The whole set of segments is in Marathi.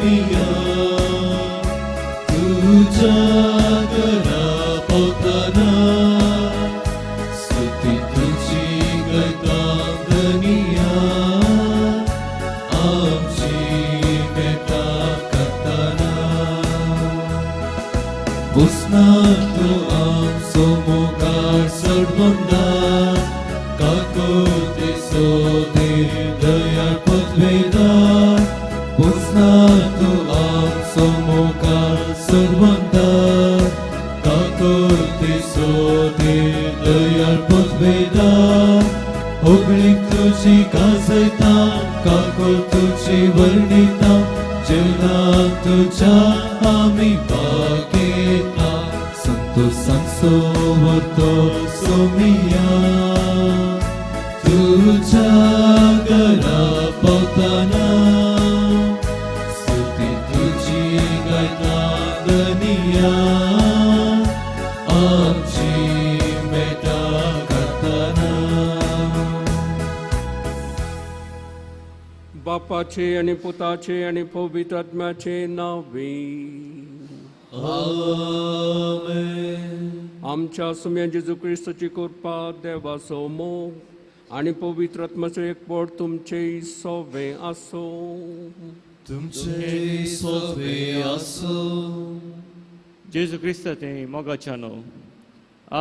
दुनिया तुझ्या घराभोवताना स्तुती तुझी गैतांगनिया आमची बेटा करताना बुसणार तू आमचो मोगाळ सडवंदार काकोते सोदीर दयाळ पदवेदार बुसणार तू आमचो मोगाळ सडवंदार काकोते सोदीर दयाळ पदवेदार होगळीक तुझी गाजयता काकोल तुझी वर्णिता जेवणात तुझ्या आम्ही बागेता संतोषांचो वर्तो सोमिया तुझ्या घरा पावताना स्तुती तुझी गायता दनिया आमची बेटा करताना बापाचे आणि पुताचे आणि पवित्र आत्म्याचे नावे आमेन. आमच्या सुम्या जेजू ख्रिस्ताची कृपा देवाचो मोग आणि पवित्र आत्म्याचो एकपट तुमचे सोवे आसो. तुमचे सोवे आसो. जेजू क्रिस्ताचे मोगाच्यानो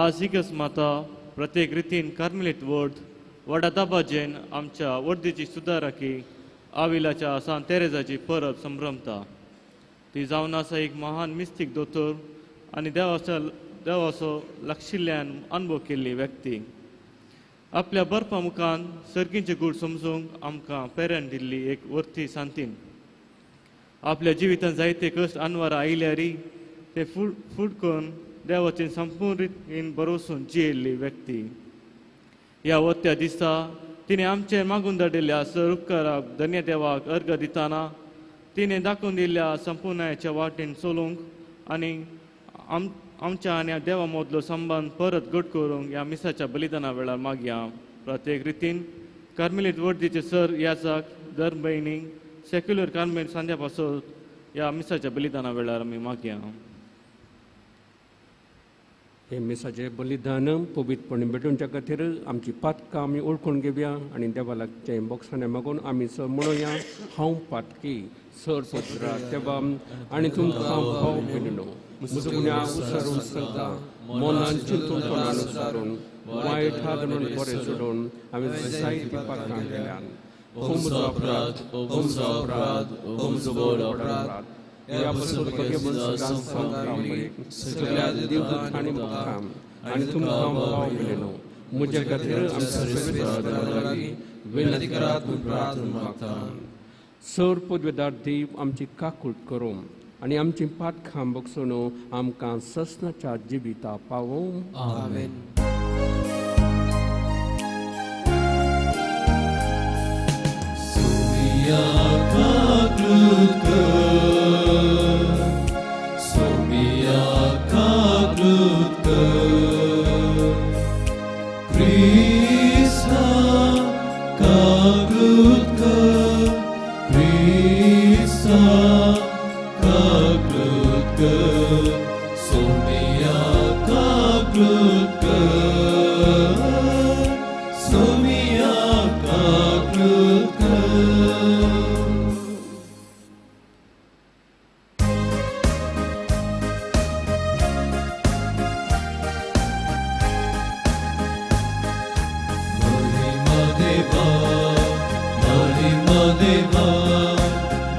आज इगस माता प्रत्येक रितीन कार्मेलीत वडा दाबाजेन आमच्या वर्दीची सुदारकी आविलाच्या सान तेरेजाची परब संभ्रमता. ती जावन आसा एक महान मिस्तीक दोतोर आनी देवाचो लागशिल्ल्यान अनुभव केल्ली व्यक्ती. आपल्या बर्फा मुखान सर्गींचे गूढ समजूंक आमकां पेरण दिल्ली एक वर्ती सांतीन. आपल्या जिवितांत जायते कश्ट आनवारां आयल्यारी ते फुडकून देवाचेर संपूर्ण रितीन भरोसून जियेल्ली व्यक्ती. ह्या वत्या दिसा तिने आमचेर मागून धाडिल्ल्या सर उपकाराक धन्य देवाक अर्घ दिताना तिने दाखोवन दिल्ल्या संपूर्णाच्या वाटेन चलूंक आनी आमच्या आनी देवा मदलो संबंद परत घट करूंक ह्या मिसाच्या बलिदाना वेळार मागया. प्रत्येक रितीन कार्मेलीत वर्दीचे सर याचाक दर म्हयनीक सेक्युलर कार्मेलीत सांज्या पासून ह्या मिसाच्या बलिदाना वेळार आमी मागया. हे मिसाचे बलिदान पवित्रपणे भेटूंच्या खातीर आमची पातकां आमी ओळखून घेवया आनी देवालाचे बॉक्सांनी मागून आमी सर म्हणुया हांव पातकी सर पुत्रा देवा आनी तुमकां भाव भयणो मुजगुण्या उसरून चलता मोनान चिंतून कोणान उसारून वायट हादरून बरें सोडून आमी जायती पातकां केल्यान ओमचो अपराध ओमचो अपराध ओमचो बोड अपराध या बसून सगळ्या देवदूत आनी मुखाम आनी तुमकां भाव भयणो म्हज्या खातीर आमच्या विनंती करात म्हूण प्रार्थना मागता. सर पदवेदार देव आमची काकूट करूं आनी आमची पातखां बगसून आमकां ससनाच्या जिविता पावों. आमेन. सोमिया काकूट कर, सोमिया काकूट कर, क्रिस्ता काकूट कर, क्रिस्ता काकूट कर, सोमिया काकूट कर, सोमिया काकूट कर.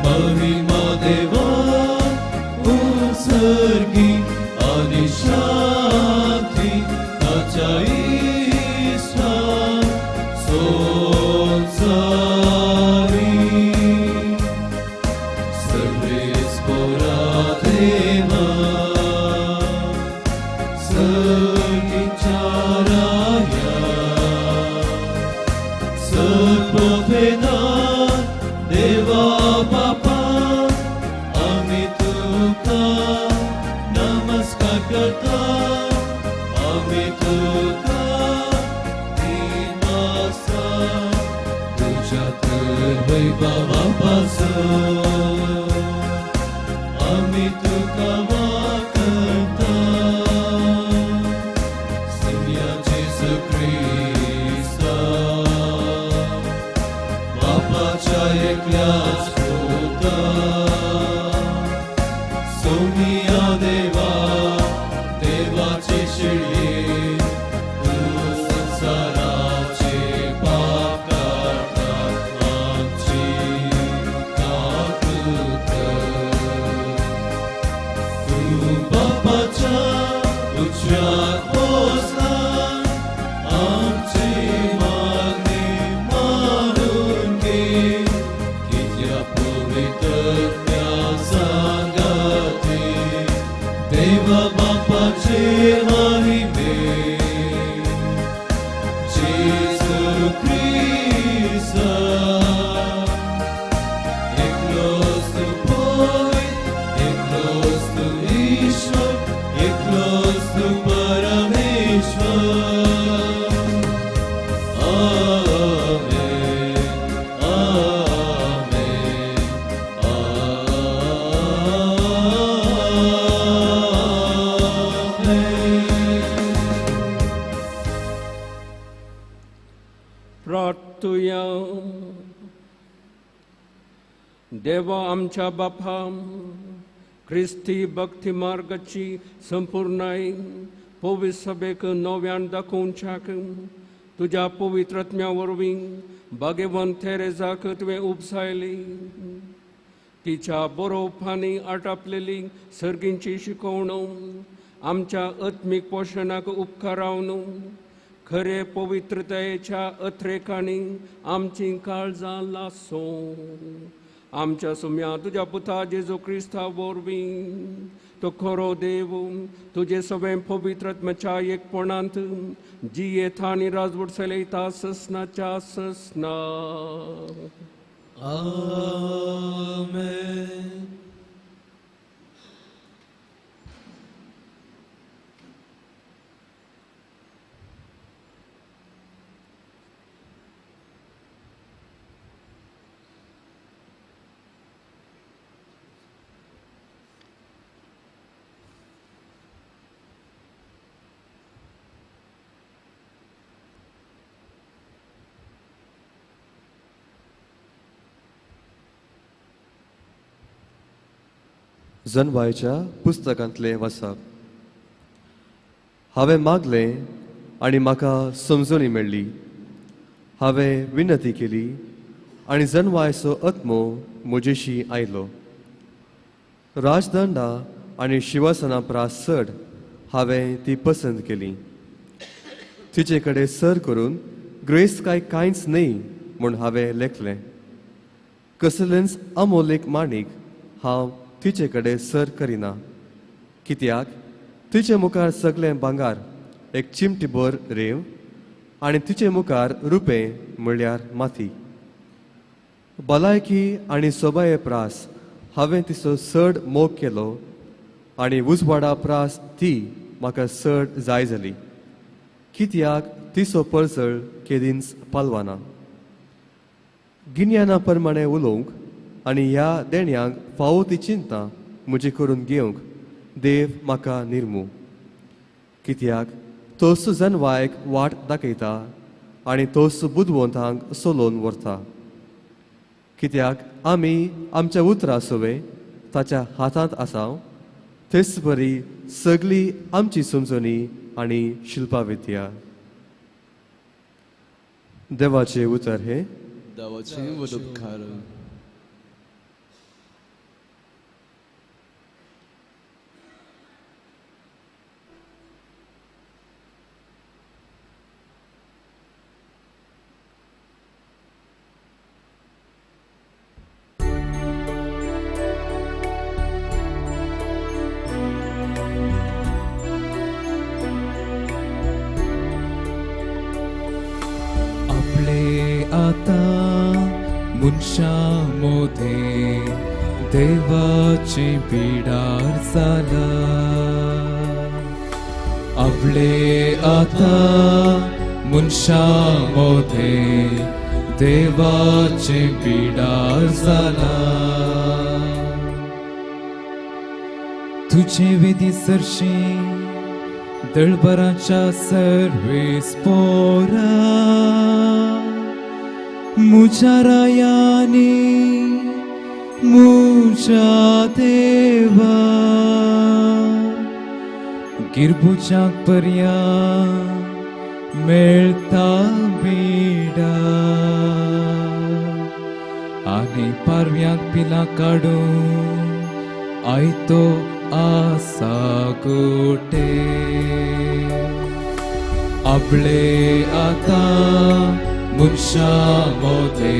महिमा देवा उत्सर्गी आणि शांती ताच्या इष्टान संसारी सगळेच पोरा देवा सर्गीच्या राया सर्वभेदान देवा बापा आम्ही तुका नमस्कार करता. आम्ही तुका दिनासा तुझ्या तर वैभवापासून आम्ही तुका वाकता सिमया जेसू ख्रिस्ता बापाच्या एकल्याच पुता सोमिया देवा देवाचे शिळे तू संसाराचे पाप काढतात आमची काकूत तू बापाच्या उच्चात पोचला आमची मागणी मानून घे कित्या पवित्र त्या सांगाती देवा बापाचे महिमे जेसू ख्रिस्ता एकलोच तू पवित्र एकलोच तू ईश्वर एकलोच तू परमेश्वर आमेन आमेन प्रार्थुया. देवा आमच्या बापा ख्रिस्ती भक्ती मार्गाची संपूर्णाय पवित्र सभेक नव्यान दाखोवच्याक तुझ्या पवित्रत्म्या वरवीं भाग्यवान थेरेजाक तुवें उपसायली. तिच्या बरोवपांनी आटापलेली सर्गींची शिकवण आमच्या आत्मीक पोशणाक उपकारावन खरे पवित्रतेच्या अत्रेकांनी आमची काळजां लासो. आमच्या सुम्या तुझ्या पुता जेजू क्रिस्ता वरवीं तो खरो देव तुझे सगळे पवित्रत्म्याच्या एकपणांत जियेता आनी राजवट चलयता ससनाच्या ससना. आमेन. जणवायच्या पुस्तकांतले वाचप. हांवें मागलें आनी म्हाका समजणी मेळ्ळी. हांवें विनंती केली आनी जणवायचो आत्मो म्हजेशी आयलो. राजदंडा आनी शिवासना प्रास चड हांवें ती पसंत केली. तिचे कडेन सर करून ग्रेस काय कांयच न्ही म्हूण हांवें लेखलें. कसलेंच अमोलेक माणिक हांव तिचे कडेन सर करिना, कित्याक तिचे मुखार सगळें भांगार एक चिमटीभर रेंव आनी तिचे मुखार रुपें म्हणल्यार माती. भलायकी आनी सोबाये प्रास हांवें तिचो चड मोग केलो आनी उजवाडा प्रास ती म्हाका चड जाय जाली, कित्याक तिचो पळसळ केदींच पालवाना. गिन्याना प्रमाणे उलोवंक आनी ह्या देण्यांक फावो ती चिंता म्हजी करून घेवंक देव म्हाका निर्मू. कित्याक तोच जनवायक वाट दाखयता आनी तोच बुदवंतांक सोलोवन व्हरता. कित्याक आमी आमच्या उतरां सोवे ताच्या हातांत आसाव, तेच बरी सगळी आमची समजणी आनी शिल्पाविद्या. देवाचे उतर हे देवाचे उपकार. आता मनशामध्ये देवाची बिडार जाला. आपले आता मनशामध्ये देवाची बिडार जाला. तुझे वेदी सरशी दळबराच्या सर्वेस पोरा मुझा रायानी मुझा देवा गिरबुजाक पर्या मेळता बिडा आनी पारव्यांक पिला काडून आयतो आसा गोटे आपले आता मनशा मोदे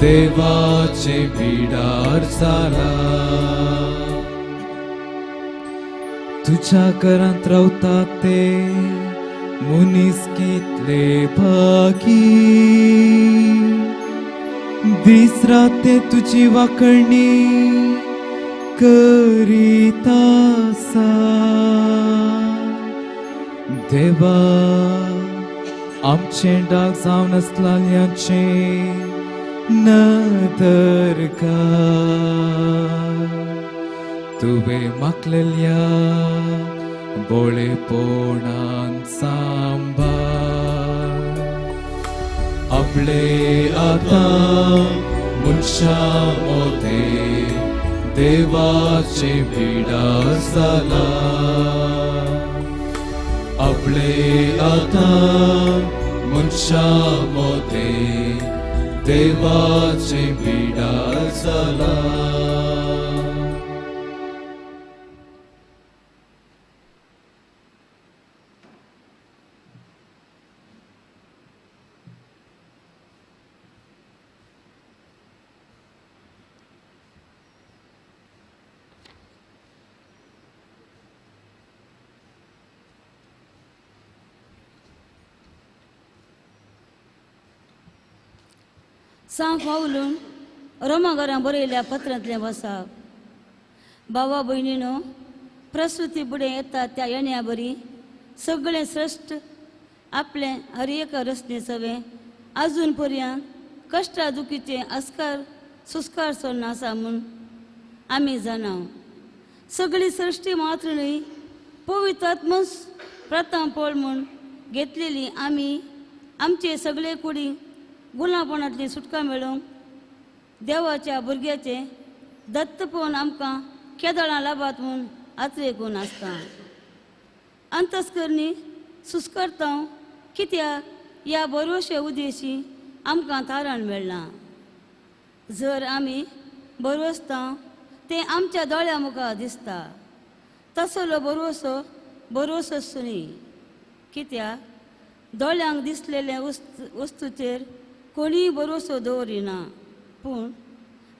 देवाचे बिडार जाला तुझ्या घरांत रावता ते मुनीस कितले भागी दीस राते तुझी वाकळणी करीत आसा देवा आमचे डाग जावन असलेल्यांचे नदर तुवें मागलेल्या बोळेपणान सांबाळ आपले आतां मनशा मोदे देवाचे बिडार जाला आपले आतां मनशा मोदे देवाचे बिडार जाला सांग पावलून रोमाघरां बरयल्या पत्रांतलें वसाप भावा भयणीनो प्रस्तुती फुडें येता त्या येण्या बरी सगळें श्रेश्ठ आपलें हर एक रस्ते सवे आजून पर्यंत कश्टा दुखीचे अस्कार सुस्कार सोडना आसा म्हूण आमी जाणाव सगळी सृश्टी मात्र न्हय पवित्र आत्मस प्रथम पळ म्हूण घेतलेली आमी आमचे सगळे कुडी गुलामपणांतली सुटका मेळोवंक देवाच्या भुरग्याचे दत्तपण आमकां केदळां लाभात म्हूण आचरेकून आसता अंतस्करणी सुस्करतांव कित्याक ह्या बरोवशे उद्देशी आमकां तारण मेळना जर आमी बरोवस्तांव तें आमच्या दोळ्या मुखार दिसता तसलो बरोवसो न्ही कित्याक दोळ्यांक दिसलेले वस्तूचेर कोणीय भरोसो दवरिना पूण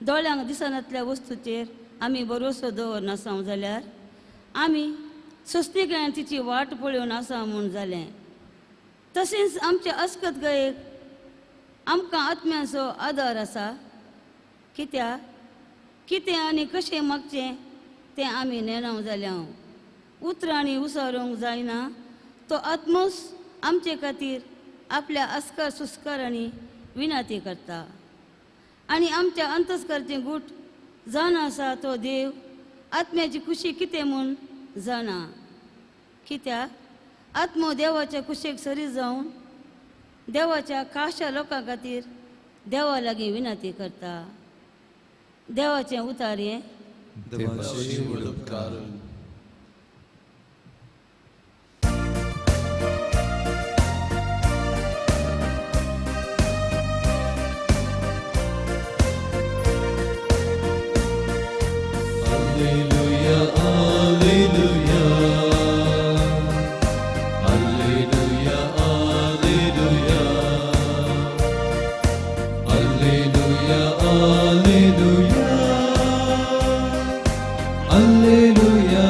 दोळ्यांक दिसनातल्या वस्तूचेर आमी भरोसो दवरनासाव जाल्यार आमी सोंसणीकडेन तिची वाट पळोवन आसा म्हूण जालें तशेंच आमच्या अस्कतगायेक आमकां आत्म्याचो आदार आसा कित्याक कितें आनी कशें मागचें तें आमी नेनाव जाल्या उतरांनी उसारूंक जायना तो आत्मोस आमचे खातीर आपल्या अस्कार सुस्कारांनी विनाती करता आनी आमच्या अंतस्कराचें गूट जाणा आसा तो देव आत्म्याची खुशी कितें म्हूण जाणा कित्याक आत्मो देवाच्या कुशेक सरी जावन देवाच्या खाशा लोकां खातीर देवा लागीं विनाती करता देवाचें उतार हें देवाची उपकार Alleluia.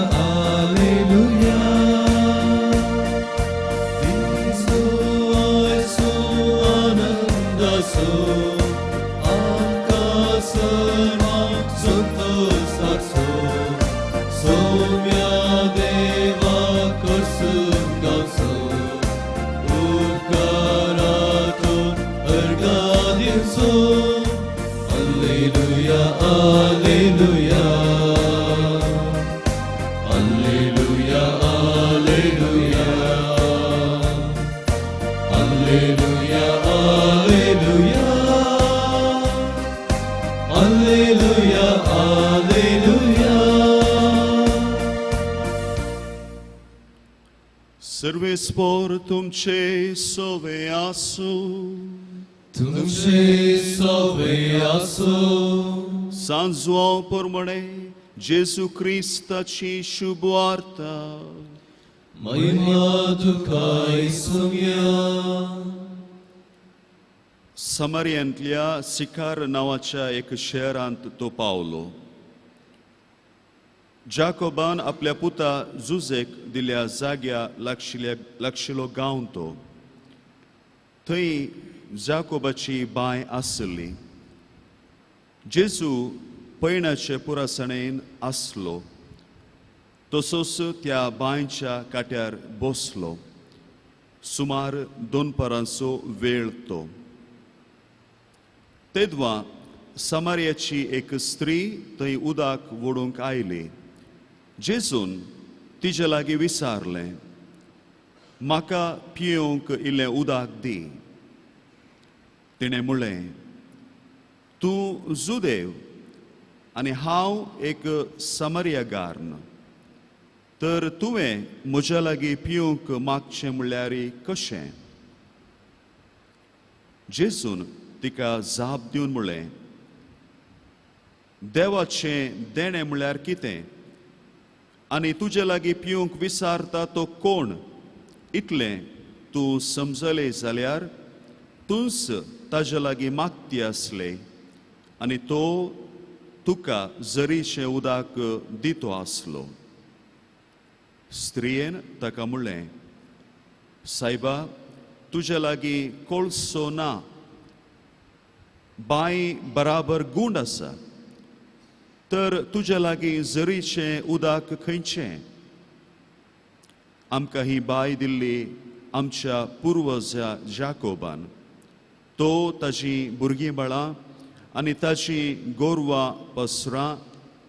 Alleluia, Alleluia, Alleluia, Alleluia. Serve spor तुमचे सोवे आसू, तुमचे सोवे आसो. सांजो पोरमणे जेजू क्रिस्ताची शुभ वार्ता. महिमा तुका सुंग्या. समारियांतल्या सिकार नावाच्या एक शहरांत तो पावलो. जाकोबान आपल्या पुता जुजेक दिल्या जाग्या लागशिल्लो गांव तो. थंय जाकोबाची बाय आसली. जेजू पैणाचे पुरासणेन आसलो. तसोच त्या बांयच्या काट्यार बसलो. सुमार 2 परांचो वेळ तो. तेदवा समारियाची एक स्त्री थंय उदक वडूंक आयली. जेजून तिचे लागीं विचारलें, म्हाका पियेवंक इल्लें उदक दी. तिणें म्हणलें, तूं जुदेव आनी हांव एक समारियागार्न, तर तुवें म्हज्या लागीं पिवंक मागचें म्हणल्यार कशें? जेजून तिका जाप दिवन म्हणलें, देवाचें देणें म्हणल्यार कितें? आनी तुजे लागीं पिवंक विचारता तो कोण? इतलें तूं समजलें जाल्यार तूंच ताजे लागीं मागती आसलें आनी तो तुका झरीचें उदक दितो आसलो. स्त्रियेन ताका म्हणलें, सायबा, तुजे लागीं कोळसो ना, बांय बराबर गुंड आसा, तर तुजे लागीं झरीचें उदक खंयचें? आमकां ही बांय दिल्ली आमच्या पुर्वजा जाकोबान. तो ताजी भुरगीं बाळां आनी ताची गोरवां पसरां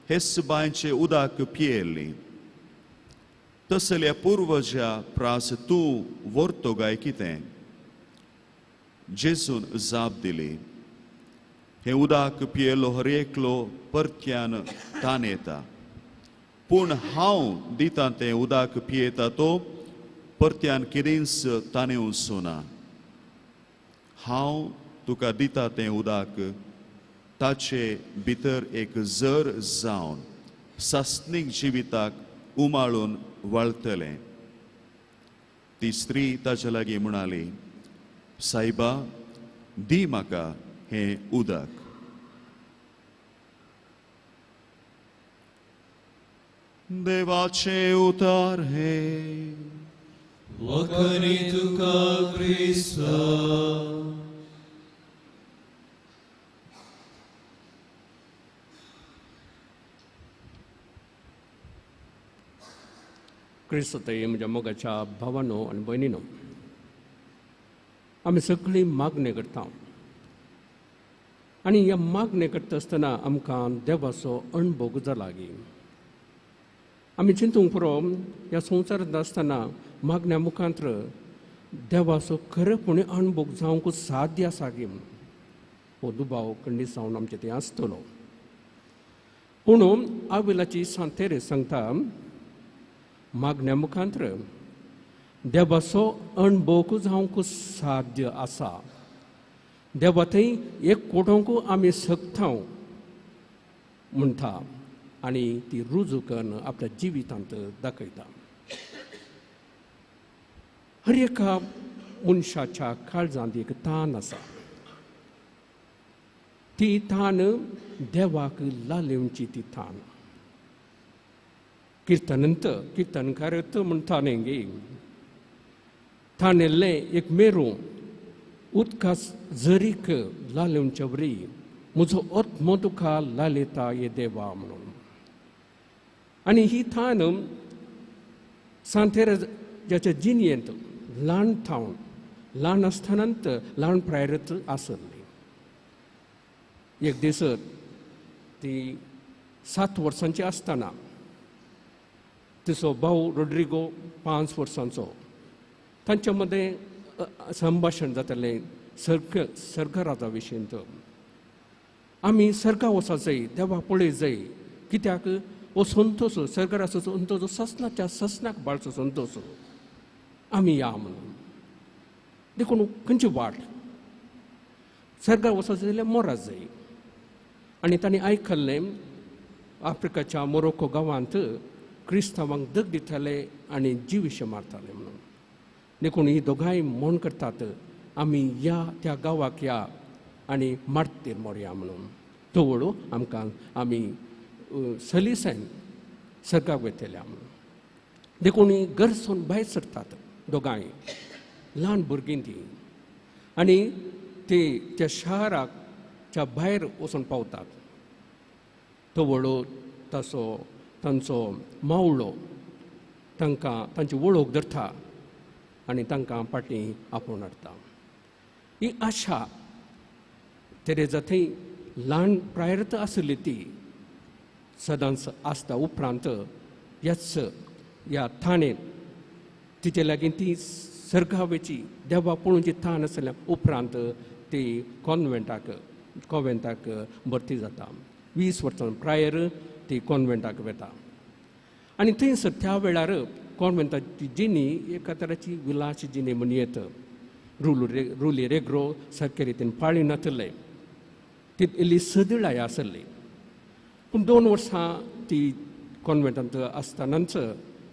हेच बांयचें उदक पियेल्लीं. तसल्या पुर्वजा प्रास तूं व्हरतो गाय कितें? जेजून जाप दिली, हें उदक पियेलो हर एकलो परत्यान तान येता, पूण हांव दितां तें उदक पियेता तो परत्यान केदींच तान येवचो ना. हांव तुका दितां तें उदक ताचे भितर एक झर जावन सासनीक जिविताक उमाळून वळतलें. ती स्त्री ताचे लागीं म्हणाली, सायबा, दी म्हाका हें उदक. देवाचे उतार हे. वखरी तुका क्रिस्ता. क्रिस्तताई म्हज्या मोगाच्या भावांनो आनी भयणीनो, आमी सगळीं मागणी करता आनी ह्या मागणी करता आसतना आमकां देवाचो अणभव जाला. आमी चिंतूंक पुरो ह्या संवसारांत आसतना मागण्या मुखांतर देवाचो खरेपणी अणभव जावंक साध्य आसा गे म्हणून हो दुबाव खंडीत जावन आमचे थंय आसतलो. पूण आविलाची सांतेरे सांगता, मागण्या मुखांतर देवाचो अणभव जावंक साध्य आसा. देवा थंय एक कोटोंक आमी सकता म्हणटा आनी ती रुजू करून आपल्या जिवितांत दाखयता. हर एका मनशाच्या काळजांत एक तान आसा. ती तान देवाक लालवची ती तान. कीर्तनकार म्हणटा न्ही, ताणेल्लें एक मेरू उदकास झरीक लालवच्या वरी म्हजो आत्मो तुका लालयता ये देवा म्हणून. आनी ही थान सांतेराच्या जिणयेंत ल्हान थावन ल्हान आसतनांत ल्हान प्रायरत आसली. एक दीस ती 7 वर्सांची आसतना तिचो भाऊ रोड्रिगो 5 वर्सांचो, तांच्या मदें संभाशण जातलें सर्गराजा विशींत. आमी सर्गा वचोंक जाय, देवा पळय जाय. कित्याक हो संतोश सर्गराचो संतोश ससनाच्या ससनाक बाळचो संतोश आमी या म्हणून. देखून खंयची वाट सर्गार वचोंक जाल्यार मोरात जाय. आनी तांणी आयकल्लें आफ्रिकाच्या मोरोक्को गांवांत क्रिस्तांवांक दग दिताले आनी जीविश्य मारताले म्हणून. देखून ही दोगांय म्हण करतात, आमी या त्या गांवाक या आनी मारतेर मोरया म्हणून. तो वळू आमकां आमी सलिसायन सर्गाक वयतल्या म्हणून. देखून घरसून भायर सरतात दोगांय, ल्हान भुरगीं ती. आनी ते त्या शाराच्या भायर वचून पावतात. तो वळू तांचो मावळो तांकां तांची वळख धरता आनी तांकां फाटीं आपोवन हाडटा. ही आशा तेरेजा थंय ल्हान प्रायर्थ आसली ती सदांच आसता. उपरांत ह्या थाणेन तिचे लागीं ती सर्गावेची देवा पळोवची थान आसल्या उपरांत ती कॉन्वेंटाक भरती जाता. 20 वर्सां प्रायर ती कॉन्वेंटाक वता. आनी थंयसर त्या वेळार कॉन्वेंटाची जिणी एका तराची विलास जिणी म्हूण येत. रुली रेग्रो सारके रितीन पाळी नातले. ती इल्ली सदळाय आसली. पूण 2 वर्सां ती कॉन्वेंटांत आसतनाच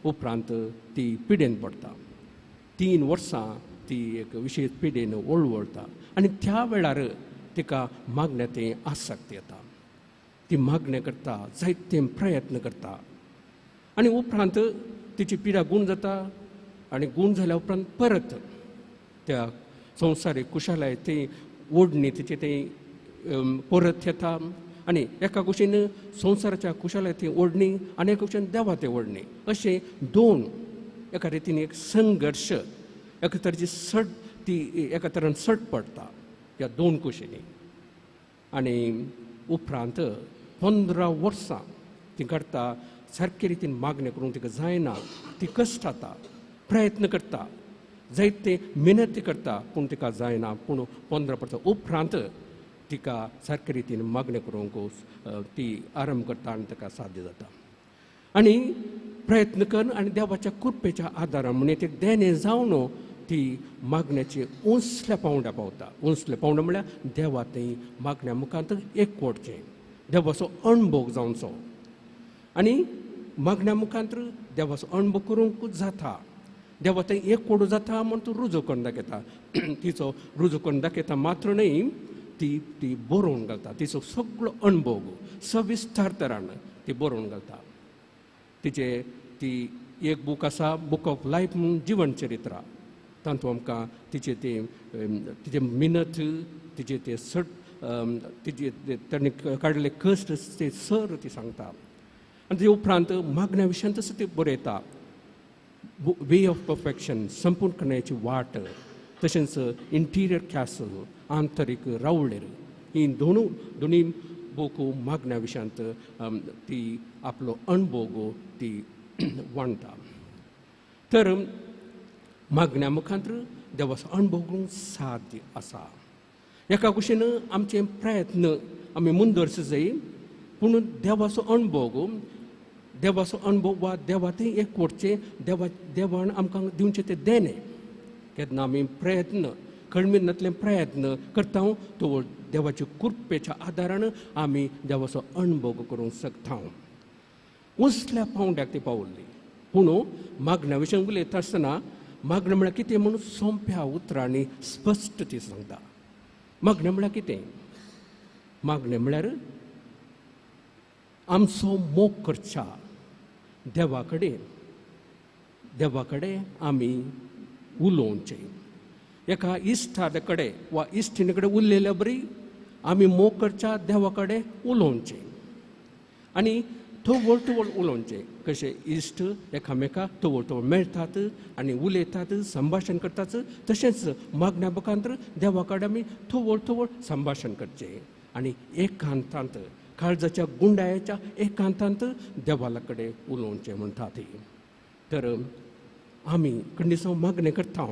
उपरांत ती पिडेन पडटा. 3 वर्सां ती एक विशेश पिडेन ओळवळटा. आनी त्या वेळार तिका मागण्याचें आसक्त येता. ती मागणें करता, जायते प्रयत्न करता. आनी उपरांत तिची पिडा गूण जाता. आनी गूण जाल्या उपरांत परत त्या संवसारीक कुशालाय ती ओडणी तिचे ती परत येता. आनी एका कुशीन संवसाराच्या कुशालाय ती ओडणी आनी एका कुशीन देवा ती ओडणी. अशें 2 एका रितीन एक संघर्श, एका तरेची सड ती एका तरेन सड पडटा ह्या 2 कुशींनी. आनी उपरांत 15 वर्सां ती करता. सारके रितीन मागणें करूंक तिका जायना. ती कश्टाता, प्रयत्न करता, जायते मेहनती करता, पूण तिका जायना. पूण 15 वर्सां उपरांत तिका सारके रितीन मागणें करूंक ती आरंभ करता आनी ताका साध्य जाता. आनी प्रयत्न कर आनी देवाच्या कृपेच्या आदारान म्हणजे ते देणे जावन ती मागण्याची उंचल्या पावंड्या पावता. उंचल्या पावंड्या म्हळ्यार देवा थंय मागण्या मुखांत एकवटचें, देवाचो अणभव जावचो. आनी मागण्या मुखांत देवाचो अणभव करूंक जाता. देवा थंय एकवट जाता म्हूण तूं रुजू करून दाखयता. तिचो रुजू करून दाखयता मात्र न्हय, ती बरोवन घालता. तिचो सगळो अणभव सविस्तार तरान ती बरोवन घालता. ती एक बूक आसा, बूक ऑफ लायफ म्हणून जिवन चरित्रा. तातूंत आमकां तिचे मिनत, तिचे ते तिचे ताणें काडिल्ले कश्ट ते सर ती सांगता. आनी तेजे उपरांत मागण्या विशयांत तसो ती बरयता. वे ऑफ परफेक्शन, संपूर्ण करण्याची वाट, तशेंच इंटिरियर कॅसल, आंतरीक रावळेर. ही दोनूय बूक मागण्या विशयांत ती आपलो अणभव ती वांडटा. तर मागण्या मुखांत देवाचो अणभव करूंक साध्य आसा. एका कुशीन आमचे प्रयत्न आमी मुंदरस जाय, पूण देवाचो अणभव वा देवा थंय एकवटचें, देवान आमकां दिवचें तें देणे. केन्ना आमी प्रयत्न कळमेनांतले प्रयत्न करता तो देवाच्या कृपेच्या आदारान आमी देवाचो अणभव करूंक शकता. उंचल्या पावंड्याक ती पावल्ली. पूण मागण्या विशयान उलयता आसतना मागणें म्हळ्यार कितें म्हणून सोंप्या उतरांनी स्पश्ट ती सांगता. मागणें म्हळ्यार कितें? मागणें म्हळ्यार आमचो मोग करच्या देवा कडेन आमी उलोवचें. एका इश्टाचे कडेन वा इश्टिणी कडेन उलयल्या बरी आमी मोग करच्या देवा कडेन उलोवचें. आनी थोवळ उलोवचें. कशें इश्ट एकामेकाक थोवळ मेळटात आनी उलयतात, संभाशण करतात, तशेंच मागण्या मुखांतर देवा कडेन आमी थोवळ संभाशण करचें. आनी एकांतांत काळजाच्या गुंडायाच्या एकांतांत देवाला कडेन उलोवचें म्हणटा ती. तर आमी खंडिसांव मागणें करता.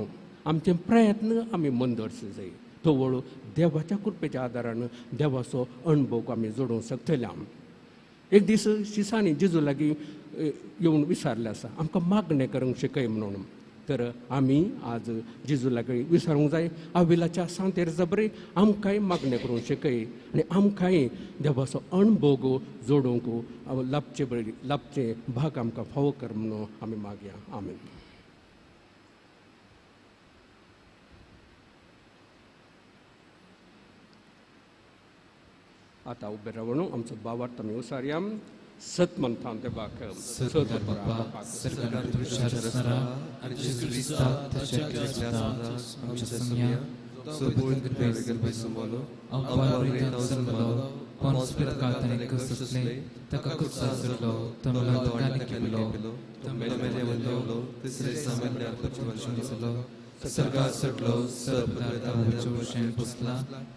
आमचे प्रयत्न आमी मंदरस जाय तो वळू देवाच्या कृपेच्या आदारान देवाचो अणभव आमी जोडूंक शकतले. एक दीस शिसांनी जेजू लागीं येवन विचारलें आसा आमकां मागणें करूंक शिकय म्हणून. तर आमी आज जेजू लागीं विचारूंक जाय आविलाच्या सांतेर जबरे आमकांय मागणें करूंक शिकय आनी आमकांय देवाचो अणभव जोडूंक लाभचे भाग आमकां फावो कर म्हणून आमी मागया. आमेन. आतां उबे रावून आमचो भावार्थ आमी उसारया. सत म्हणटा देवाक सत बापा सरकार तुझ्या रस्ता आणि जेजू ख्रिस्ता त्याच्या केलेल्या आमच्या संज्ञा सोबत कृपेस संबोलो आवारे संबोलो पॉन्स्पिट कातने कसले तका कुत्सा सरलो तमला दोगाने केलो तमेले वलो तिसरे सामने पचवंशनी सलो सरकार सटलो सब दाता वचोशेन पुसला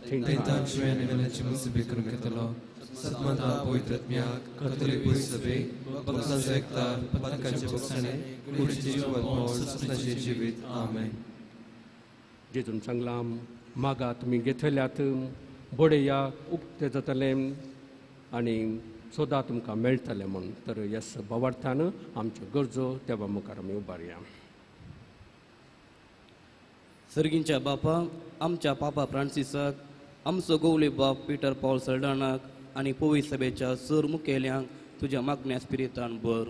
तेंतान श्वेन वेलची मुसबे करून घेतलो सतमंता पवित्रत्म्याक कथोलिक सभे भक्तांचे एकतार पथकांचे बक्षणे कुडीचे जीवन मोड सत्नाचे जिवीत. आमेन. जेजून सांगला मागा तुमी घेतल्यात बडे या उक्ते जातले आनी सदां तुमकां मेळटलें म्हूण. तर ह्या भावार्थान आमच्यो गरजो देवा मुखार आमी उबारया. सर्गींच्या बापा आमच्या पापा फ्रांसिसाक आमचो गोवले बाप पिटर पॉल सरदानाक आनी पवित्र सभेच्या सर मुखेल्यांक तुज्या मागण्या स्पिरितान भर.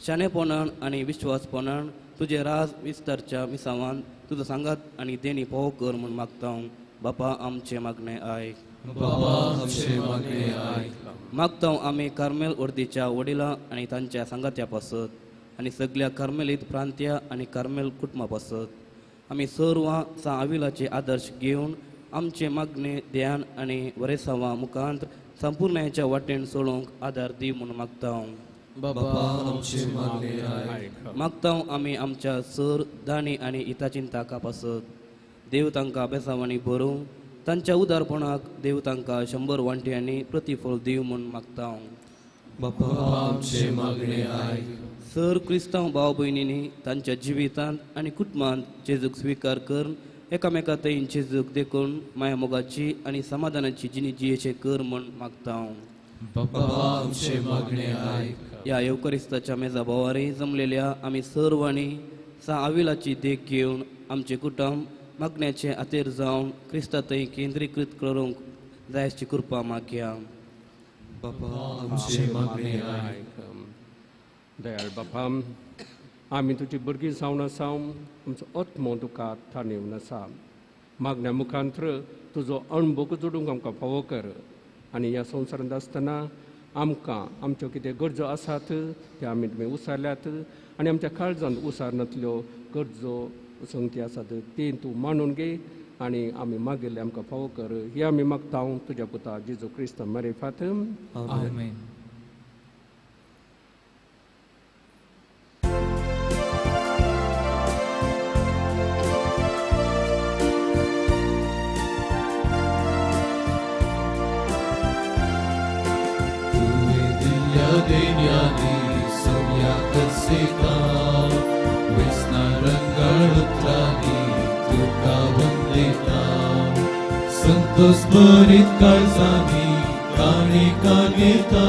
शाणेपणान आनी विश्वासपणान तुजे राज विस्तारच्या मिसावान तुजो सांगात आनी देणी फावो कर म्हूण मागता. बापा आमचे मागणे आयक. बाबा आमचे मागणे आयक. मागता आमी कार्मेल वर्दीच्या वडिलां आनी तांच्या सांगात्या पासत आनी सगळ्या कार्मेलीत प्रांत्या आनी कार्मेल कुटुंबा पासत आमी सर्वां आविलाचे आदर्श घेवन आमचे मागणे ध्यान आनी वरेसांवा मुखांत संपूर्णाच्या वाटेन सोडूंक आदार दी म्हूण मागता. बाबा आमचे मागणे आयक. मागता आमी आमच्या सर दाणी आनी हिताचिंताका पासत देव तांकां अभ्यासावांनी भरूं तांच्या उदारपणाक देव तांकां 100 वांट्यांनी प्रतिफळ दिव म्हूण मागता. बाबा आमचे मागणे आयक. सर क्रिस्तांव भाव भयणींनी तांच्या जिवितांत आनी कुटुंबांत जेजूक स्विकार करून एकामेकांतय जेजूक देखून माया मोगाची आनी समाधानाची जिणी जियेचे कर म्हूण मागता. बाबा आमचे मागणे आयक. ह्या येवकरिस्ताच्या मेजा बोवारी जमलेल्या आमी सर्वांनी आविलाची देख घेवन आमचे कुटुंब मागण्याचे आतेर जावन क्रिस्तांतय केंद्रीकृत करूंक जाय अशी कृपा मागया. बाबा आमचे मागणे आयक. दयाळ बापा आमी तुजी भुरगीं जावन आसा आमचो आत्मो तुका थाणेवन आसा. मागण्या मुखांतर तुजो अणभव जोडूंक आमकां फावो कर आनी ह्या संवसारांत आसतना आमकां आमच्यो कितें गरजो आसात त्यो आमी तुमी उसारल्यात आनी आमच्या काळजांत उसारनातल्यो गरजो संगती आसात ती तूं मानून घे आनी आमी मागिल्ले आमकां फावो कर. हे आमी मागता तुज्या पुता जेजू क्रिस्त मारिफात. आमेन. Deniani samya kasika Vesna rangalutlani tuka vandita Santos barit kalsani kani kanita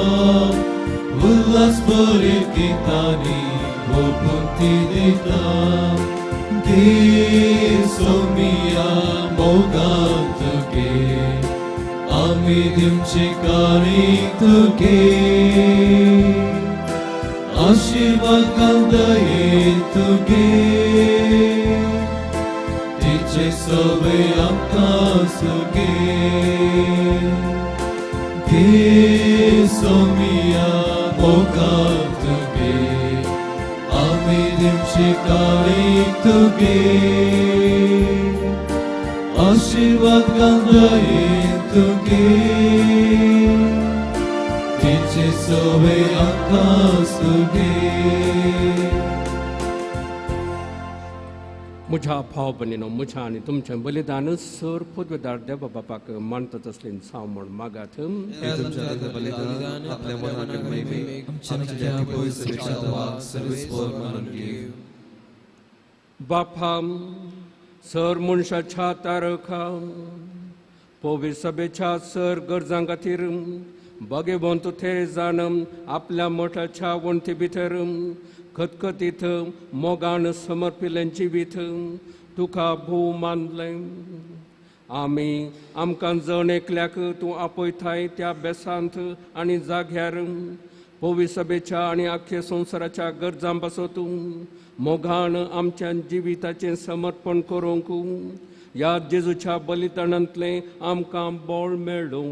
Ullas barit kitani vopunti dita Gir somia mogantuke Amidim chikarik tuke Aşirvad kandaye tuge Dice sove amtasuge Ge somia mokav tuge Amidim chikarik tuge Aşirvad kandaye tuge Dice sove amtasuge म्हज्या भाव भयणीनो म्हज्या आनी तुमचें बलिदान सर पदवेदार देवा बापाक मानतात असलें साव म्हण मागात. बलिदान आपल्या मनाक महिमे आमच्या पवित्र बापा सर मनशाच्या तारखा पोवे सभेच्या सर गरजां खातीर भगवंत थेरेजान आपल्या मोठाच्या वणते भितर खतखतीत मोगान समर्पिल्लें जिवीत तुका भोव मानलें. आमी आमकां जण एकल्याक तूं आपयताय त्या बेसांत आनी जाग्यार पोवी सभेच्या आनी आख्या संवसाराच्या गरजां पासोतूं मोगान आमच्या जिविताचें समर्पण करूंक ह्या जेजूच्या बलिदानांतलें आमकां बळ मेळ्ळो.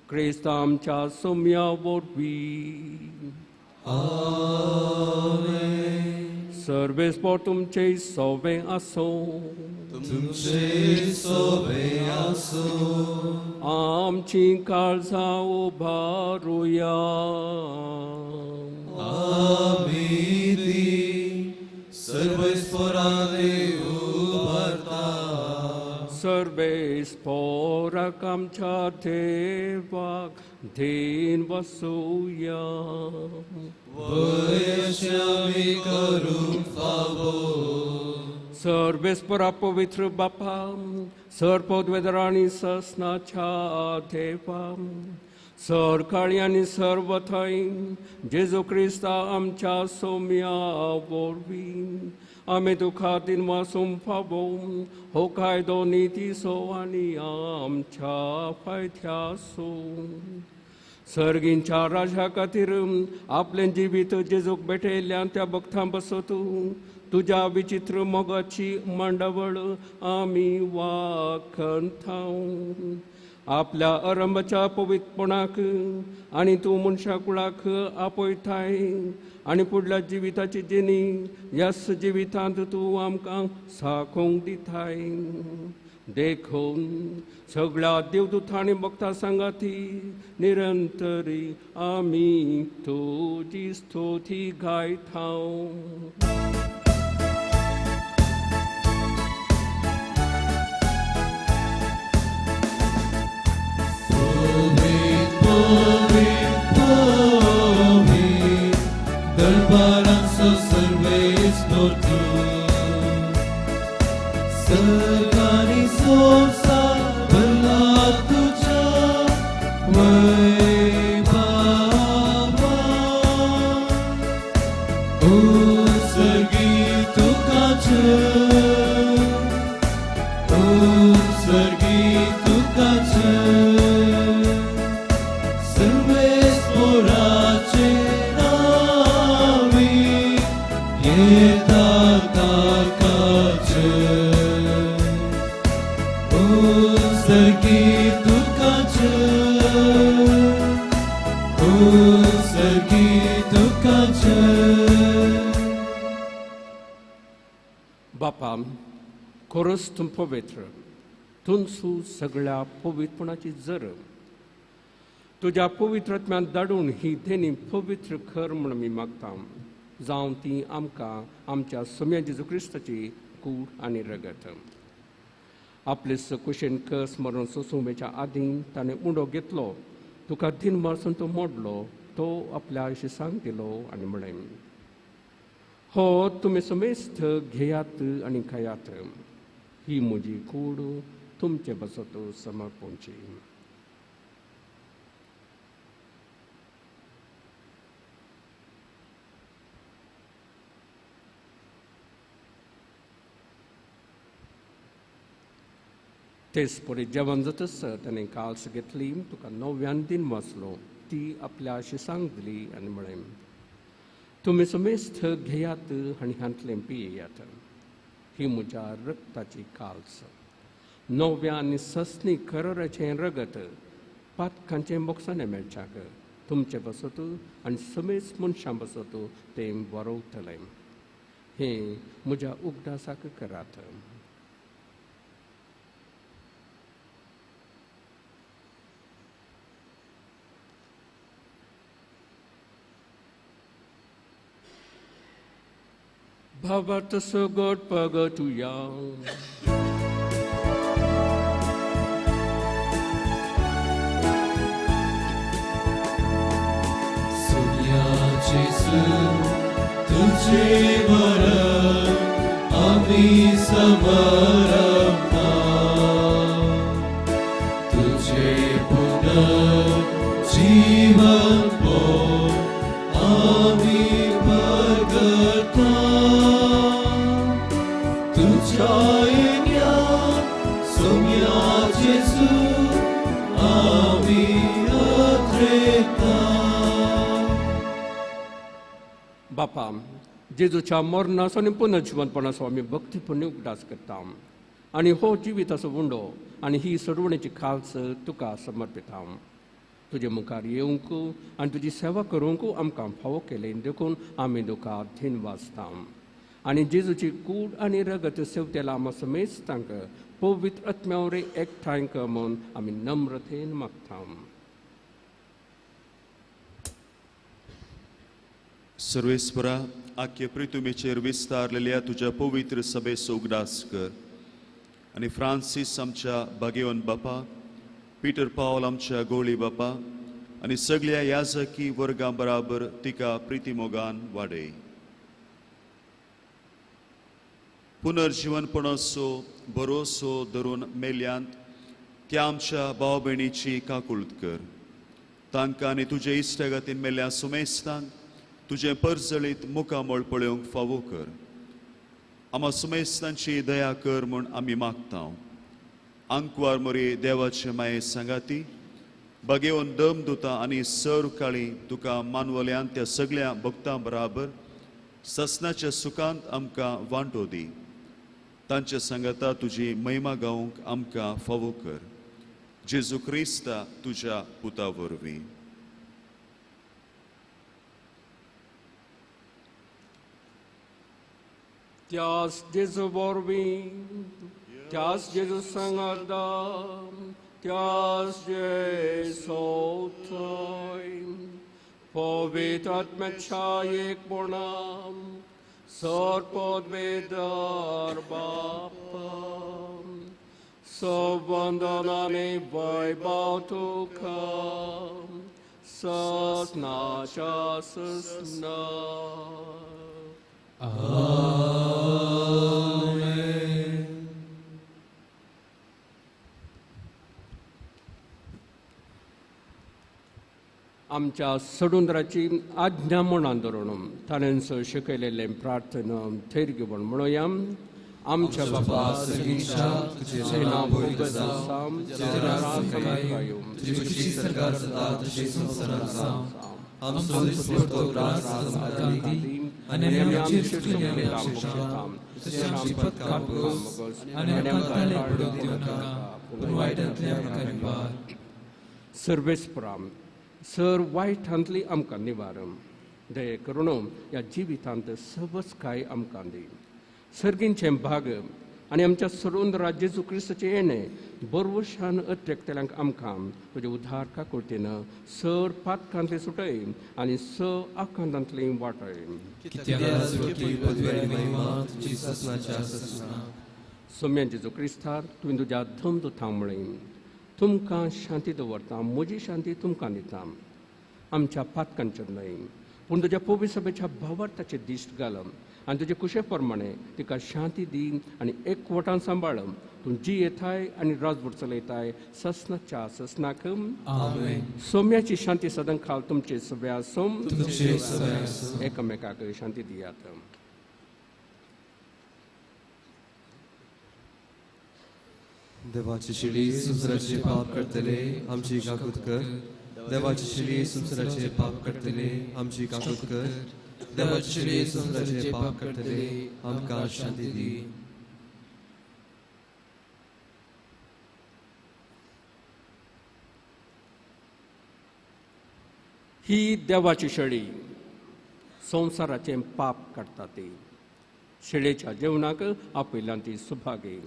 क्रिस्त आमच्या सोम्या वरवीं. सर्वेस्पर तुमचे सोवे आसो. तुमचे सोवे आसो. आमची काळजां उबारुया. आमी ती सर्वेस्पराने उबारता. सर्वेस्पराक आमच्या देवाक देन वसूया. वयशे आमी करूंक फावो. सर्वेस्परा पवित्र बापा सर पदवेदर आनी ससनाच्या देवा सर काळी आनी सर्व थंय जेजू क्रिस्ता आमच्या सोम्या वरवीं आमी तुका दिन वासून फावो हो कायदो निती सो आनी आमच्या फायद्या सो. सर्गींच्या राजा खातीर आपलें जिवीत जेजूक भेटयल्या त्या भक्तां बसत तुझ्या विचित्र मोगाची मांडावळ आमी वाखणतां. आपल्या आरंभाच्या पवित्रपणाक आनी तूं मनशा कुळाक आपयताय आनी फुडल्या जिविताची जेणी ह्याच जिवितांत तूं आमकां साखोवंक दिताय. देखून सगळ्या देवदूत आनी भक्तां सांगाती निरंतरी आमी तुजी स्तुती गायतां. Dărbaranță servesc por tu. Sărganii sorsa belat tuja Vai Baba O sergi tu kace O sergi tu kace Servesc por acena बापा खरोच तूं पवित्र तुमचो सगळ्या पवित्रपणाची जर तुज्या पवित्रत्म्यान धाडून ही देणी पवित्र कर म्हण मी मागता. जावं ती आमकां आमच्या सोम्या जेजू क्रिस्ताची कूड आनी रगत. आपले कुशेन कस मरण सोसुंबेच्या आदीं ताणें उंडो घेतलो तुका दिन मारसून तो मोडलो तो आपल्या शिसांक दिलो आनी म्हळें हो तुमी समेस्त घेयात आनी खायात. ही म्हजी कूड तुमचे बसत समर्पणची. तेच परी जेवण जातच ताणें काल्स घेतली तुका नव्यान दिन वाचलो ती आपल्या शिसांक दिली आनी म्हळें तुमी समेस्त घेयात आनी हांतलें पियेयात. ही म्हज्या रक्ताची काल्स नव्या आनी ससनी कराराचें रगत पातकांचें बोक्सांनी मेळच्याक तुमचे बसत आनी समेस्त मनशां बसत तें बरवतलें. हें म्हज्या उगडासाक करात. भावार्थ सगट पगतुया. Sonia Jesu, तुझे मरण आमी समरमना तुझे पुनर्जीवन पोव आमी भगता तुझ्या येण्याक सोम्या जेजू आमी अत्रेता. बापा जेजूच्या मरणाचो आनी पुनर्जीवनपणाचो आमी भक्तीपणी उगडास करता आनी हो जिविताचो उंडो आनी ही सडवणेची खालस तुका समर्पिता. तुजे मुखार येवंक आनी तुजी सेवा करूंक आमकां फावो केले देखून आमी तुका धन्यवाद आनी जेजूची कूड आनी रगत सेवतेला आमा समेत तांकां पवित्र आत्म्यावरे एकठांय कर म्हूण आमी नम्रतेन मागता. सर्वेस्परा आख्खे पृथ्वीचेर विस्तारलेल्या तुझ्या पवित्र सभेचो उगडास कर आनी फ्रांसीस आमच्या भाग्यवान बापा, पीटर पावल आमच्या गोळी बापा आनी सगळ्या याजकी वर्गां बराबर तिका प्रितीमोगान वाडय. पुनर्जीवनपणाचो भरोसो धरून मेल्यांत त्या आमच्या भाव भयणीची काकुळट कर. तांकां आनी तुजे इश्टागतीन मेल्ल्या सुमेस्तांक तुझे परजळीत मुखामळ पळोवंक फावो कर. आमा सुमेस्तांची दया कर म्हूण आमी मागता. आंकवार मोरी देवाचे माये सांगाती भाग्यवान दमदुतां आनी सर काळी तुका मानवल्यांत त्या सगळ्या भक्तां बराबर ससनाच्या सुखांत आमकां वांटो दी. तांच्या सांगाता तुजी महिमा गावंक आमकां फावो कर. जेजू क्रिस्ता तुज्या पुता वरवीं. त्याच जेजू वरवीं त्याच जेजू सांगाता त्याच जेजू थंय पवित्र आत्म्याच्या एकपणान सर्पद्वेदर बापा संबंधनाने वैभव तुका ससनाच्या ससना. आमच्या सडुंदराची आज्ञा म्हणून धरून ताणें शिकयलेले प्रार्थना थैर घेवन म्हणूया. आमच्या बापा सर्गीच्या तुझे नाव पवित्र जावं, तुझे राज्य येवं, तुझी खुशी सरकार सदा तशी संसारांत जावं. आमचो दिसपडतो त्रास आमकां दी आनी आमचे चुकलेले आमचे क्षमा तशें आमची पत्कां पळस आनी आमकां ताळे पडूंक दिवं नाका पूण वायटांतल्यान आमकां निवार. सर्वेस्पराम सर वायटांतली आमकां निवार. दये करून ह्या जिवितांत सबच काय आमकां दी. सर्गींचे भाग आनी आमच्या सडुंदरा जेजू क्रिस्ताचे येणे बरवशान अत्रेकतेल्यांक आमकां तुजे उद्धार काकुळतेन सर पातकांतली सुटय आनी स आकांतांतली वाटय. सोम्या जेजू क्रिस्तार तुवें तुज्या धमदुतांक म्हणय तुमकां शांती दवरता, म्हजी शांती तुमकां दिता. आमच्या पातकांचेर न्हय पूण तुज्या पवित्र सभेच्या भावार्थाचेर दिश्ट घाल आनी तुजे कुशे प्रमाणे तिका शांती दी आनी एकवटान सांबाळ. तूं जी येताय आनी राजभर चलयताय ससनाच्या ससनाक. सोम्याची शांती सदां खाल तुमचे सभ्या सोम एकामेकाक शांती दियात. देवाची शिडी संसाराचे पाप करतले आमची काकूत कर. देवाची शिडी संसाराचे पाप करतले आमची काकूत कर. देवाची शिडी संसाराचे पाप करतले आमकां शांती दी. ही देवाची शेळी संसाराचे पाप काडटा ती. शेळेच्या जेवणाक आपयल्यान ती सुभागी.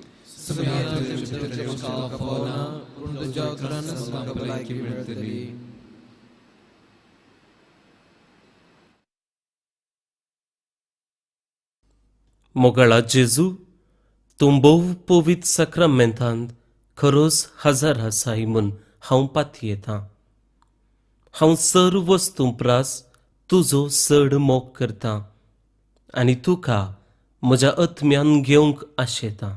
मोगाळा जेजू तूं भोव पवित्र सक्रामेंतांत खरोच हजर आसाय म्हूण हांव पाती येतां. हांव सर्व वस्तू प्रास तुजो चड मोग करतां आनी तुका म्हज्या आत्म्यान घेवंक आशेता.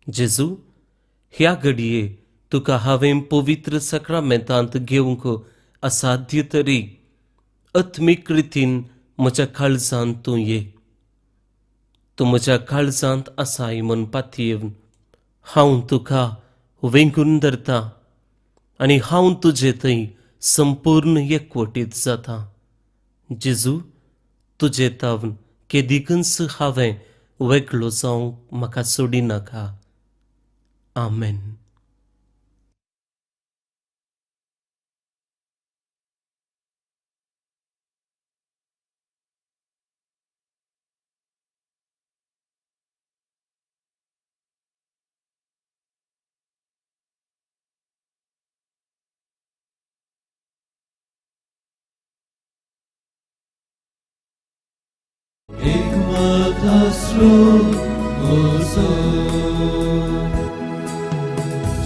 जेजू, ह्या घडये तुका हांवें पवित्र सक्रामेंतांत घेवंक असाध्य तरी आत्मीक रितीन म्हज्या काळजांत तूं ये. तूं म्हज्या काळजांत आसाय म्हूण पातयेवन हांव तुका वेंगून धरता आनी हांव तुजे थंय संपूर्ण एकवटीत जाता. जेजू, तुजे तावन केदिकच हांवें वेगळो जावंक म्हाका सोडिनाका. आमेन.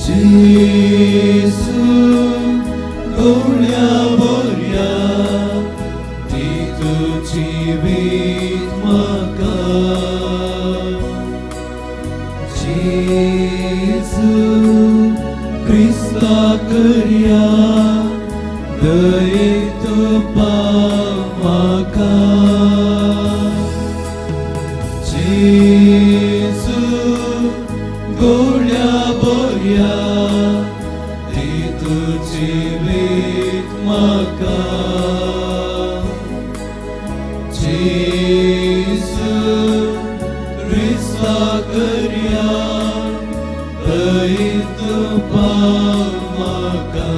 Jesu, gloria boria, ती तुझी वीत म्हाका. Jesu, Christa करया, दयेक तुपा म्हाका. Jesu, gloria boria, ती तुझी वीत म्हाका. Jesu, Christa करया, दयेक तुपा म्हाका.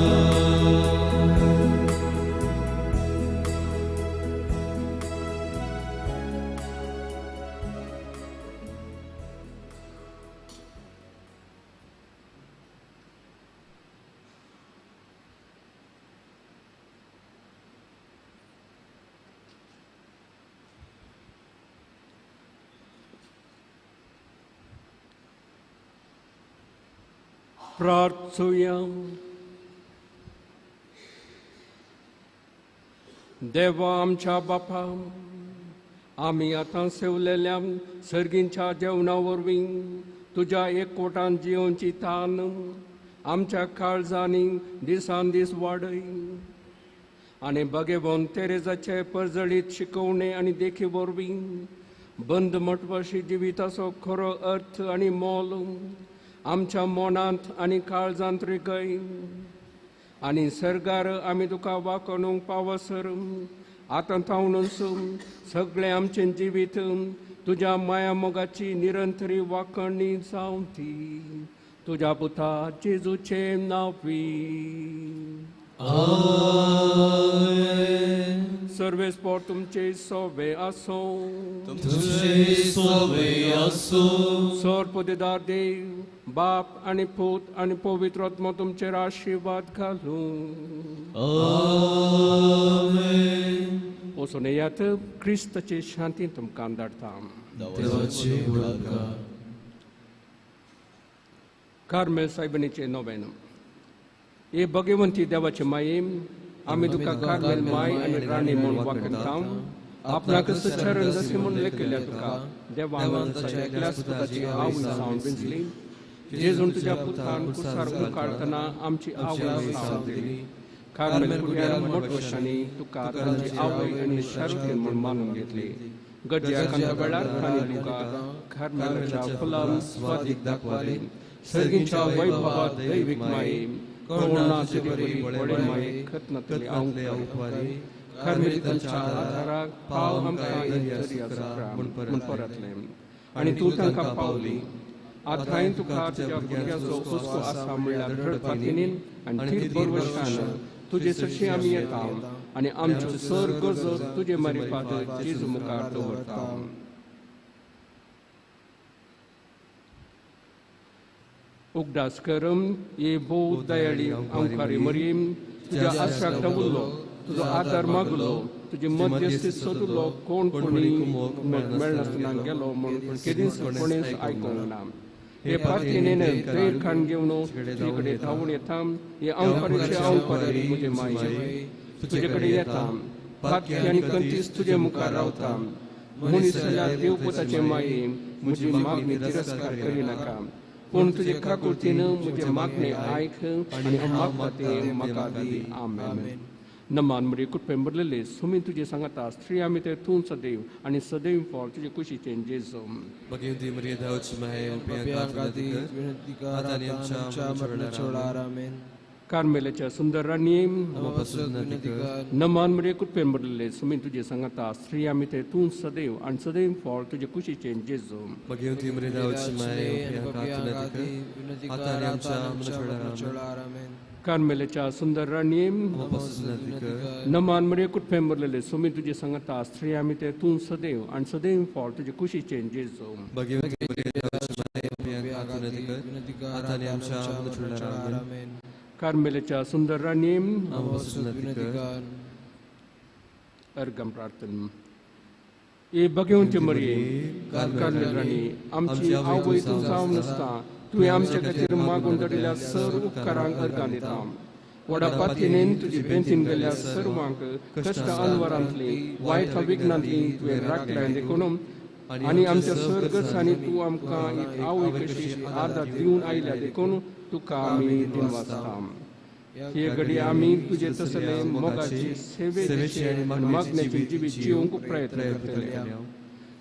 प्रार्थूया. देवा आमच्या बापा, आमी आतां सेवलेल्या सर्गींच्या जेवणा वरवीं तुज्या एकवटान जियोवची तान आमच्या काळजांनी दिसान दीस वाडय. आनी भगेवन तेरेजाचे परजळीत शिकवणे आनी देखी वरवीं बंद म्हटवाशी जिविताचो खरो अर्थ आनी मोल आमच्या मनांत आनी काळजांत रिगय. आनी सर्गार आमी तुका वाकोवंक पावसर आतां थावनूच सगळें आमचें जिवीत तुज्या माया मोगाची निरंतरी वाखणी जावं ती तुज्या पुता जेजूचे नांवी. सर्वेस्पोर तुमचे सोबे आसो. तुझे सोबे आसो. सोरपोदेदार देव, बाप आनी पूत आनी पवित्र आत्मा तुमचेर आशिर्वाद घालूं. आमेन. वचून येयात, क्रिस्ताचे शांतीन तुमकां धाडटा. देवाचे बळकार. कार्मेल सायबनीचे नोवेन. हे भगवंती देवाचे माये, आमी तुका कार्मेल माय आनी राणी म्हूण वाखणता. आपणाक चरण जशें म्हूण लेखिल्ल्या तुका देवान ताच्या एकल्या सुताची आवय जावन विंचली. जेजून तुज्या पुतान कुसार मुखारतना आमची आवय जावन दिली. कार्मेल कुड्यार मोठवशांनी तुका तांची आवय आनी शारिरीक म्हूण मानून घेतली. गड्या कांता वेळार तांणी तुका कार्मेलाच्या फुलान स्वादीक दाखवाली. सर्गींच्या वैभवात दैवीक माये, करुणा सिद्धी बळे माये खतनातली आवंकवारी. कार्मेलितांच्या आदाराक पाव आमकां इंतरिया म्हूण परतले आनी तूं तांकां पावली. आतां तुका तुज्या भुरग्याचो हुस्को आसा म्हणल्यार रडपातीन आनी थीर बरवशान तुजे सशी आमी येता आनी आमच्यो सर गरजो तुजे मारिफात जेजू मुखार दवरता. उगडास करम ये बोध दयाळी अंकारी मरीम, तुज्या आशाक दवरलो, तुजो आदार मागलो, तुजे मध्यस्थी सोदलो. कोण कोणी मेळनासतना गेलो म्हूण केदींच कोणेंच आयकूंक ना. हे पातयेन तेर खाण घेवन तुजे कडेन धांवून येता. हे अंकारीचे अंकारी म्हजे माये, तुजे कडेन येता. पातकी आनी कंतीस तुजे मुखार रावता. मनीसाच्या देवपुताचे मायेन म्हजी मागणी तिरस्कार करी नाका पूण तुजे काकुळतीनं म्हजे मागणे आयक आनी मागता ते म्हाका दी आमेन नमान मरे कुटुंब भरलेले सुमी तुजे सांगता स्त्री आमी ते तूं सदैव आनी सदैव फॉर तुजे कुशीचे जेजू Bhagavati Maria Dauchi Mahaya Priyanka विनंती कर आता आमच्या मरणाच्या वेळार आमेन कार्मेलाच्या सुंदर राणी नमस्कार विनंती कर नमान मरे कुटुंब भरलेले सुमी तुजे सांगता स्त्री आमी ते तूं सदैव आनी सदैव फॉर तुजे कुशीचे जेजू Bhagavati Maria Dauchi Mahaya Priyanka विनंती आता कर आमच्या आता मरणाच्या मरणाच्या वेळार वेळार आमेन कार्मेलाच्या सुंदर राणी विनंती कर नमान मरे कुटुंब भरलेले सुमी तुजे सांगता स्त्री आमी ते तूं सदैव आनी सदैव फॉर तुजे कुशीचे जेजू Bhagavati Maria Dauchi Mahaya Priyanka विनंती कर आता आमच्या मरणाच्या वेळार आमेन कार्मेलाच्या सुंदर राणी विनंती कर अर्गम प्रार्थना ए भगवंती मरिये कार्मेल राणी आमची आवय तूं जावन आसता तुवें आमचे खातीर मागून दडिल्ल्या सर्व उपकारांक अर्गां दिता व्हडा पातयेन तुजी बेंतीन गेल्ल्या सर्वांक कश्ट अनवरांतली वायट विघ्नांतली तुवें राखल्यां देखून आनी आमच्या सर्गसांनी तूं आमकां एक आवय कशी आदार दिवन आयल्या देखून तुका आमी दिनवासता हे घडी आमी तुजे तसले मोगाची सेवेची आनी मागण्याची जिवी जिवंक प्रयत्न करतले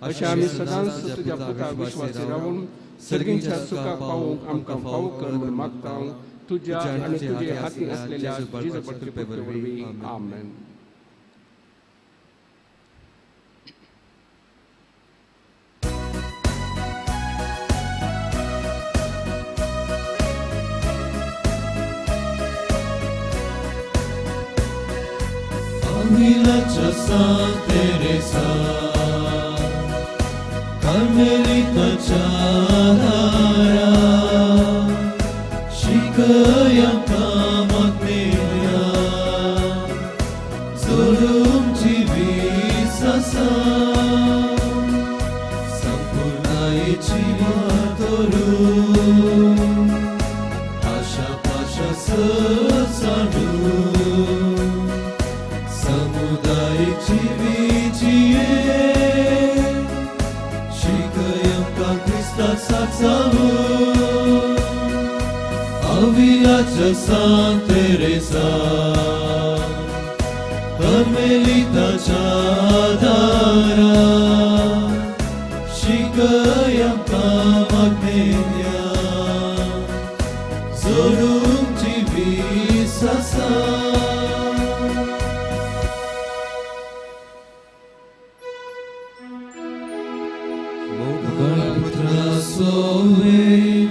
अशें आमी सदांच तुज्या पुता विश्वासी रावून सर्गींच्या सुखाक पावूंक आमकां फावो कर म्हूण मागता तुज्या आनी तुजे हाती आसलेल्या जिजू पडटले वरवीं आमेन Avilacia San Teresa, Carmelitacia Dara, Shikayamka Magnelia, Zulum Jivisasa, Sampurnai Chivatoru, Pasha Pasha Sasanu. Samudayik Jivijiye Shikayamka Krista Satsavu Avilacia San Teresa Carmelitacia Dara Shikayamka Magnelia Zulum Jivisasa Sowe,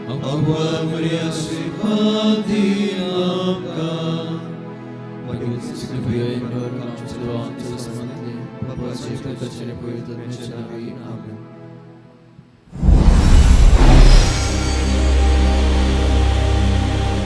Amor Maria Shripadinamka, Magnificat Priyanka, Amcha Lord, Samantli, Papa Shikha Chane Poeta Mishanavi, Amen.